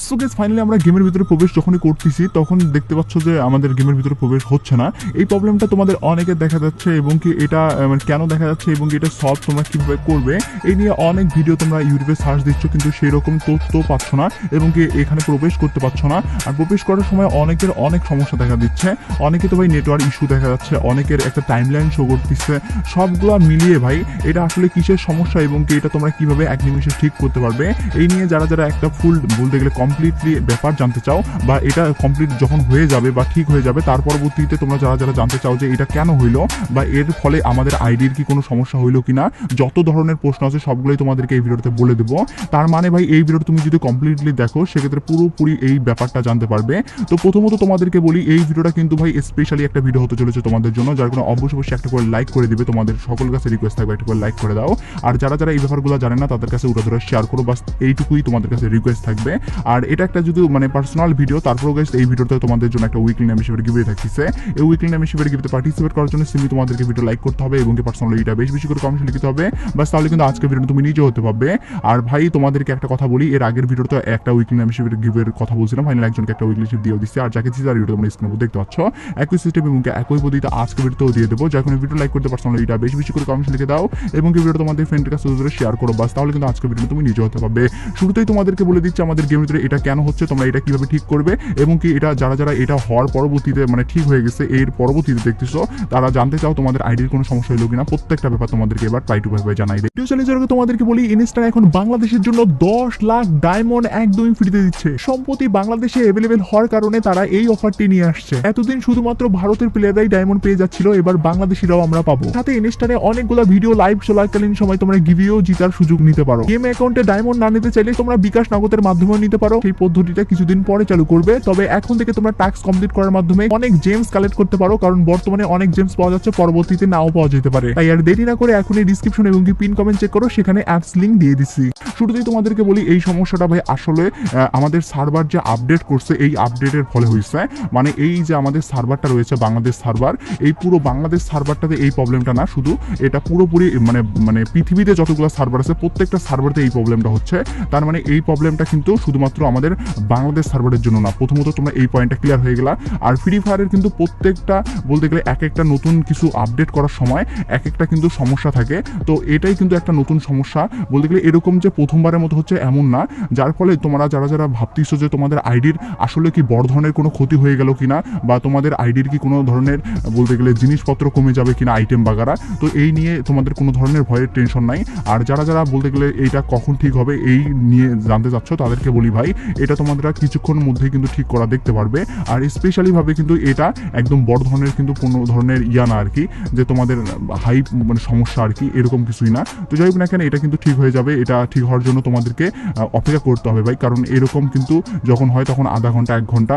So guys finally আমরা গেমের ভিতরে প্রবেশ যখনই করতেছি তখন দেখতে পাচ্ছ যে আমাদের গেমের ভিতরে প্রবেশ হচ্ছে না। এই প্রবলেমটা তোমাদের অনেকের দেখা যাচ্ছে এবং কি এটা মানে কেন দেখা যাচ্ছে এবং এটা সলভ তোমরা কিভাবে করবে এই নিয়ে অনেক ভিডিও তোমরা ইউটিউবে সার্চ দিচ্ছ কিন্তু সেই রকম তথ্য পাচ্ছ না এবং কি এখানে প্রবেশ করতে পারছো না। আর প্রবেশ করার সময় অনেকের অনেক সমস্যা দেখা দিচ্ছে, অনেকে তো ভাই নেটওয়ার্ক ইস্যু দেখা যাচ্ছে, অনেকের একটা টাইমলাইন শো করতেছে। সবগুলো মিলিয়ে ভাই এটা আসলে কিসের সমস্যা এবং কি এটা তোমরা কিভাবে এক নিমিষে ঠিক করতে পারবে এই নিয়ে যারা যারা একটা ফুল বলতে গেলে কমপ্লিটলি ব্যাপার জানতে চাও বা এটা কমপ্লিট যখন হয়ে যাবে বা ঠিক হয়ে যাবে তার পরবর্তীতে তোমরা যারা যারা জানতে চাও যে এটা কেন হইলো বা এর ফলে আমাদের আইডির কি কোনো সমস্যা হইলো কিনা, যত ধরনের প্রশ্ন আছে সবগুলোই তোমাদেরকে এই ভিডিওতে বলে দেবো। তার মানে ভাই এই ভিডিওটা তুমি যদি কমপ্লিটলি দেখো সেক্ষেত্রে পুরোপুরি এই ব্যাপারটা জানতে পারবে। তো প্রথমত তোমাদেরকে বলি এই ভিডিওটা কিন্তু ভাই স্পেশালি একটা ভিডিও হতে চলেছে তোমাদের জন্য, যার কোনো অবশ্যই একটা করে লাইক করে দিবে। তোমাদের সকল কাছে রিকোয়েস্ট থাকবে একটা করে লাইক করে দাও। আর যারা যারা এই ব্যাপারগুলো জানে না তাদের কাছে উড়া ধরে শেয়ার করো, বাস এইটুকুই তোমাদের কাছে রিকোয়েস্ট থাকবে। আর এটা একটা যদি মানে পার্সোনাল ভিডিও, তারপরেও গাইস এই ভিডিওতে তোমাদের জন্য একটা উইকলি মেম্বারশিপের গিভওয়ে থাকছে। এই উইকলি মেম্বারশিপের গিভওয়েতে পার্টিসিপেট করার জন্য সিম্পলি তোমাদেরকে ভিডিও লাইক করতে হবে এবং পার্সোনালি এটা বেশি বেশি করে কমেন্ট লিখতে হবে, বাস তাহলে কিন্তু আজকে ভিডিও তুমি নিজে হতে পারবে। আর ভাই তোমাদেরকে একটা কথা বলি, এর আগের ভিডিওতে একটা উইকলি মেম্বারশিপের গিভওয়ের কথা বলছিলাম, ফাইনালি একজনকে একটা উইকলি শিপ দিয়ে দিচ্ছে। আর যাকে চিজ আর ভিডিও তোমরা স্ক্রিনে দেখতে পাচ্ছ একই সিস্টেম এবং একই পদ্ধতিতে আজকে ভিডিওতেও দিয়ে দেবো। যার কোনো ভিডিও লাইক করতে পার্সোনালি এটা বেশি বেশি করে কমেন্ট লিখে দাও এবং কি ভিডিও তোমাদের ফ্রেন্ডের কাছে শেয়ার করো, বাস তাহলে কিন্তু আজকে ভিডিও তুমি নিজে হতে পারবে। শুরুতেই তোমাদেরকে বলে দিচ্ছি আমাদের গেমের ভিতরে এটা কেন হচ্ছে, তোমরা এটা কিভাবে ঠিক করবে এবং কি এটা যারা যারা এটা হওয়ার পরবর্তীতে মানে ঠিক হয়ে গেছে এর পরবর্তীতে দেখতেছো তারা জানতে চাও তোমাদের আইডির কোনো সমস্যা হলো কিনা, প্রত্যেকটা ব্যাপার তোমাদেরকে এবার ট্রাই টু ভাবে জানাই দেয়। ভিডিও চ্যালেঞ্জের আগে তোমাদেরকে বলি ইনস্টা এখন বাংলাদেশের জন্য 10 লাখ ডায়মন্ড একদমই ফ্রিতে দিচ্ছে। সম্প্রতি বাংলাদেশে অ্যাভেলেবেল হওয়ার কারণে তারা এই অফারটি নিয়ে আসছে। এতদিন শুধুমাত্র ভারতের প্লেয়াররাই ডায়মন্ড পেয়ে যাচ্ছিল, এবার বাংলাদেশিরাও আমরা পাবো। সাথে ইনস্টারে অনেকগুলো ভিডিও লাইভ চলাকালীন সময় তোমরা গিভওয়ে জিতার সুযোগ নিতে পারো। গেম অ্যাকাউন্টে ডায়মন্ড না নিতে চাইলে তোমরা বিকাশ নগদের মাধ্যমে নিতে পারো। সেই পদ্ধতিটা কিছুদিন পরে চালু করবে, তবে এখন থেকে তোমরা টাস্ক কমপ্লিট করার মাধ্যমে অনেক জেমস কালেক্ট করতে পারো, কারণ বর্তমানে অনেক জেমস পাওয়া যাচ্ছে, পরবর্তীতে নাও পাওয়া যেতে পারে। তাই আর দেরি না করে এখনই ডিসক্রিপশন এবং পিন কমেন্ট চেক করো, সেখানে অ্যাপস লিংক দিয়ে দিচ্ছি। শুরুতেই তোমাদেরকে বলি এই সমস্যাটা ভাই আসলে আমাদের সার্ভার যে আপডেট করছে এই আপডেটের ফলে হয়েছে। মানে এই যে আমাদের সার্ভারটা রয়েছে বাংলাদেশ সার্ভার, এই পুরো বাংলাদেশ সার্ভারটাতে এই প্রবলেমটা না, শুধু এটা পুরোপুরি মানে পৃথিবীতে যতগুলো সার্ভার আছে প্রত্যেকটা সার্ভারতে এই প্রবলেমটা হচ্ছে। তার মানে এই প্রবলেমটা কিন্তু শুধুমাত্র আমাদের বাংলাদেশ সার্ভারের জন্য না। প্রথমত তোমরা এই পয়েন্টটা ক্লিয়ার হয়ে গেলা। আর ফ্রি ফায়ারের কিন্তু প্রত্যেকটা বলতে গেলে এক একটা নতুন কিছু আপডেট করার সময় এক একটা কিন্তু সমস্যা থাকে। তো এটাই কিন্তু একটা নতুন সমস্যা বলতে গেলে, এরকম যে প্রথমবারের মতো হচ্ছে এমন না। যার ফলে তোমরা যারা যারা ভাবতেছো যে তোমাদের আইডির আসলে কি বড় ধরনের কোনো ক্ষতি হয়ে গেল কিনা বা তোমাদের আইডির কি কোনো ধরনের বলতে গেলে জিনিসপত্র কমে যাবে কিনা আইটেম বাগারা, তো এই নিয়ে তোমাদের কোনো ধরনের ভয়ের টেনশন নাই। আর যারা যারা বলতে গেলে এইটা কখন ঠিক হবে এই নিয়ে জানতে চাচ্ছ তাদেরকে বলি ভাই এটা তোমরা কিছুক্ষণের মধ্যেই কিন্তু ঠিক করা দেখতে পারবে। আর স্পেশালি ভাবে কিন্তু এটা একদম বড় ধরনের কিন্তু কোনো ধরনের না আর কি, যে তোমাদের হাই মানে সমস্যা আর কি, এরকম কিছুই না। তো যাই হোক না কেন এটা কিন্তু ঠিক হয়ে যাবে। এটা ঠিক হওয়ার জন্য তোমাদেরকে অপেক্ষা করতে হবে ভাই, কারণ এরকম কিন্তু যখন হয় তখন আধা ঘন্টা 1 ঘন্টা,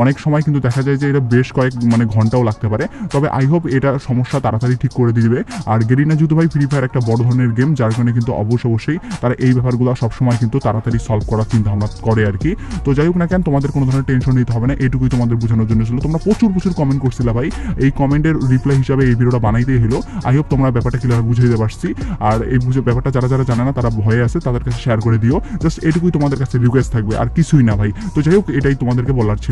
অনেক সময় কিন্তু দেখা যায় যে এটা বেশ কয়েক মানে ঘন্টাও লাগতে পারে। তবে আই হোপ এটা সমস্যা তাড়াতাড়ি ঠিক করে দিবে। আর গেরিনা যেহেতু ভাই ফ্রি ফায়ার একটা বড় ধরনের গেম, যার কারণে কিন্তু অবশ্যই তারা এই ব্যাপারগুলো সবসময় কিন্তু তাড়াতাড়ি সলভ করার চিন্তা ভাবনা করে আর কি। তো যাই হোক না কেন তোমাদের কোনো ধরনের টেনশন নিতে হবে না, এইটুকুই তোমাদের বোঝানোর জন্য ছিল। তোমরা প্রচুর কমেন্ট করছিলে ভাই, এই কমেন্টের রিপ্লাই হিসাবে এই ভিডিওটা বানাইতেই হলো। আই হোপ তোমরা ব্যাপারটা ক্লিয়ার বুঝে দিতে পারছি। আর এই ব্যাপারটা যারা যারা জানে না তারা ভয়ে আছে তাদের কাছে শেয়ার করে দিও, জাস্ট এটুকুই তোমাদের কাছে রিকোয়েস্ট থাকবে, আর কিছুই না ভাই। তো যাই হোক এটাই তোমাদেরকে বলার ছিল।